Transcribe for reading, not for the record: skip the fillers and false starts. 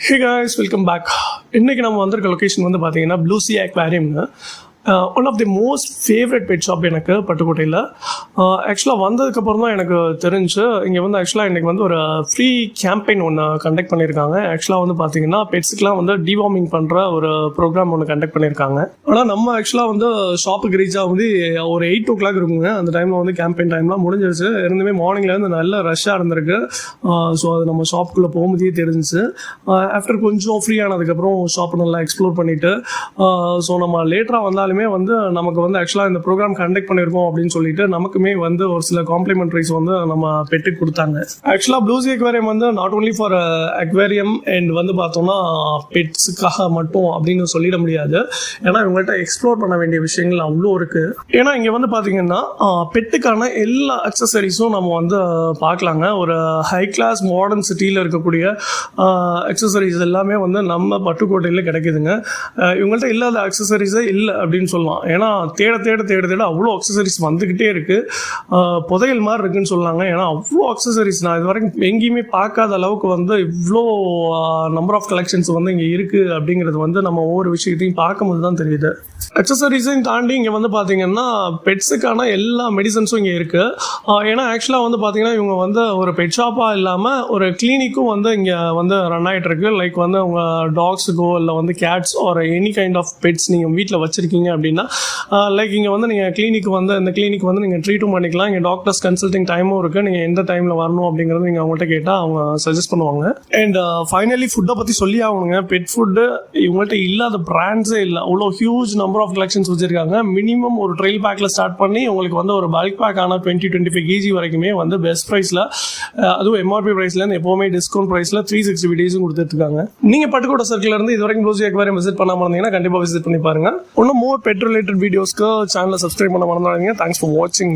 Hey guys, welcome back. இன்னைக்கு நம்ம வந்திருக்க லொகேஷன் வந்து பார்த்தீங்கன்னா ப்ளூ சி அக்வாரியம்னு one of the most favourite pet shop எனக்கு பட்டுக்கோட்டையில். ஆக்சுவலாக வந்ததுக்கப்புறம் தான் எனக்கு தெரிஞ்சு இங்கே வந்து ஆக்சுவலாக இன்றைக்கி வந்து ஒரு ஃப்ரீ கேம்பெயின் ஒன்று கண்டக்ட் பண்ணியிருக்காங்க. ஆக்சுவலாக வந்து பார்த்தீங்கன்னா பெட்ஸுக்கெலாம் வந்து டிவார்மிங் பண்ணுற ஒரு ப்ரோக்ராம் ஒன்று கண்டக்ட் பண்ணியிருக்காங்க. ஆனால் நம்ம ஆக்சுவலாக வந்து ஷாப்புக்கு ரீச் ஆகுது ஒரு 8 o'clock இருக்குங்க. அந்த டைமில் வந்து கேம்பெயின் டைம்லாம் முடிஞ்சிருச்சு. இருந்துமே மார்னிங்லேருந்து நல்ல ரஷ்ஷாக இருந்திருக்கு. ஸோ அது நம்ம ஷாப்புக்குள்ளே போகும்போதே தெரிஞ்சிச்சு. ஆஃப்டர் கொஞ்சம் ஃப்ரீ ஆனதுக்கப்புறம் ஷாப்பை நல்லா எக்ஸ்ப்ளோர் பண்ணிவிட்டு ஸோ நம்ம லேட்டராக வந்தாலுமே வந்து நமக்கு வந்து ஆக்சுவலாக இந்த ப்ரோக்ராம் கண்டக்ட் பண்ணியிருக்கோம் அப்படின்னு சொல்லிட்டு நமக்குமே வந்து ஒரு சில காம்ப்ளிமெண்ட்ரிஸ் வந்து நம்ம பெட்டுக்கு கொடுத்தாங்க. ஆக்சுவலாக ப்ளூ சி அக்வேரியம் வந்து not only for aquarium and வந்து பார்த்தோம்னா பெட்ஸுக்காக மட்டும் அப்படின்னு சொல்லிட முடியாது. ஏன்னா இவங்கள்ட்ட எக்ஸ்ப்ளோர் பண்ண வேண்டிய விஷயங்கள் அவ்வளோ இருக்குது. ஏன்னா இங்கே வந்து பார்த்தீங்கன்னா பெட்டுக்கான எல்லா அக்சசரிஸும் நம்ம வந்து பார்க்கலாங்க. ஒரு ஹை கிளாஸ் மாடர்ன் சிட்டியில் இருக்கக்கூடிய அக்சசரிஸ் எல்லாமே வந்து நம்ம பட்டுக்கோட்டையில் கிடைக்குதுங்க. இவங்கள்ட்ட இல்லாத அக்சசரிஸே இல்லை அப்படின்னு சொல்லலாம். ஏன்னா தேட தேட தேட தேட அவ்வளோ அக்சசரிஸ் வந்துக்கிட்டே இருக்குது. புதையல் மாதிரி இருக்குன்னு சொல்லலாங்க. ஏன்னா அவ்வளோ அக்சசரிஸ் நான் இது வரைக்கும் எங்கேயுமே பார்க்காத அளவுக்கு வந்து இவ்வளோ நம்பர் ஆஃப் கலெக்ஷன்ஸ் வந்து இங்கே இருக்குது அப்படிங்கிறது வந்து நம்ம ஒவ்வொரு விஷயத்தையும் பார்க்கும்போது தான் தெரியுது. அக்சசரிஸையும் தாண்டி இங்கே வந்து பார்த்தீங்கன்னா பெட்ஸுக்கான எல்லா மெடிசன்ஸும் இங்கே இருக்குது. ஏன்னா ஆக்சுவலாக வந்து பார்த்தீங்கன்னா இவங்க வந்து ஒரு பெட் ஷாப்பாக இல்லாமல் ஒரு கிளினிக்கும் வந்து இங்கே வந்து ரன் ஆகிட்டு இருக்கு. லைக் வந்து உங்கள் டாக்ஸுக்கோ இல்லை வந்து கேட்ஸ் ஒரு எனி கைண்ட் ஆஃப் பெட்ஸ் நீங்கள் வீட்டில் வச்சுருக்கீங்க அப்படின்னா லைக் இங்கே வந்து நீங்கள் கிளினிக் வந்து இந்த கிளினிக் வந்து நீங்கள் ட்ரீட்டும் பண்ணிக்கலாம். இங்கே டாக்டர்ஸ் கன்சல்டிங் டைமும் இருக்குது. நீங்கள் எந்த டைமில் வரணும் அப்படிங்கிறது நீங்கள் அவங்கள்ட்ட கேட்டால் அவங்க சஜஸ்ட் பண்ணுவாங்க. அண்ட் ஃபைனலி ஃபுட்டை பற்றி சொல்லி ஆகணுங்க. பெட் ஃபுட்டு இவங்கள்ட்ட இல்லாத பிராண்ட்ஸே இல்லை. அவ்வளோ ஹியூஜ் நம்பர் ஆஃப் கலெக்ஷன்ஸ் வச்சிருக்காங்க. மினிமம் ஒரு ட்ரெயில் பேக்கில் ஸ்டார்ட் பண்ணி உங்களுக்கு வந்து ஒரு பல்க் பேக் ஆனால் 20-25 kg வரைக்குமே வந்து பெஸ்ட் ப்ரைஸில், அதுவும் எம்ஆர்பி ப்ரைஸ்லேருந்து எப்போவுமே டிஸ்கவுண்ட் ப்ரைஸில் 360 days கொடுத்துருக்காங்க. நீங்கள் பட்டுக்கோட்டை சர்க்கிள்லேருந்து இது வரைக்கும் ப்ளூ சி அக்வேரியம் விசிட் பண்ணாமல் இருந்தீங்கன்னா கண்டிப்பாக விசிட் பண்ணி பாருங்கள். இன்னும் மோர் பெட் ரிலேட்டட் வீடியோஸ்க்கு சேனலை சப்ஸ்கிரைப் பண்ண மறந்துடாதீங்க. தேங்க்ஸ் ஃபார் வாட்சிங்.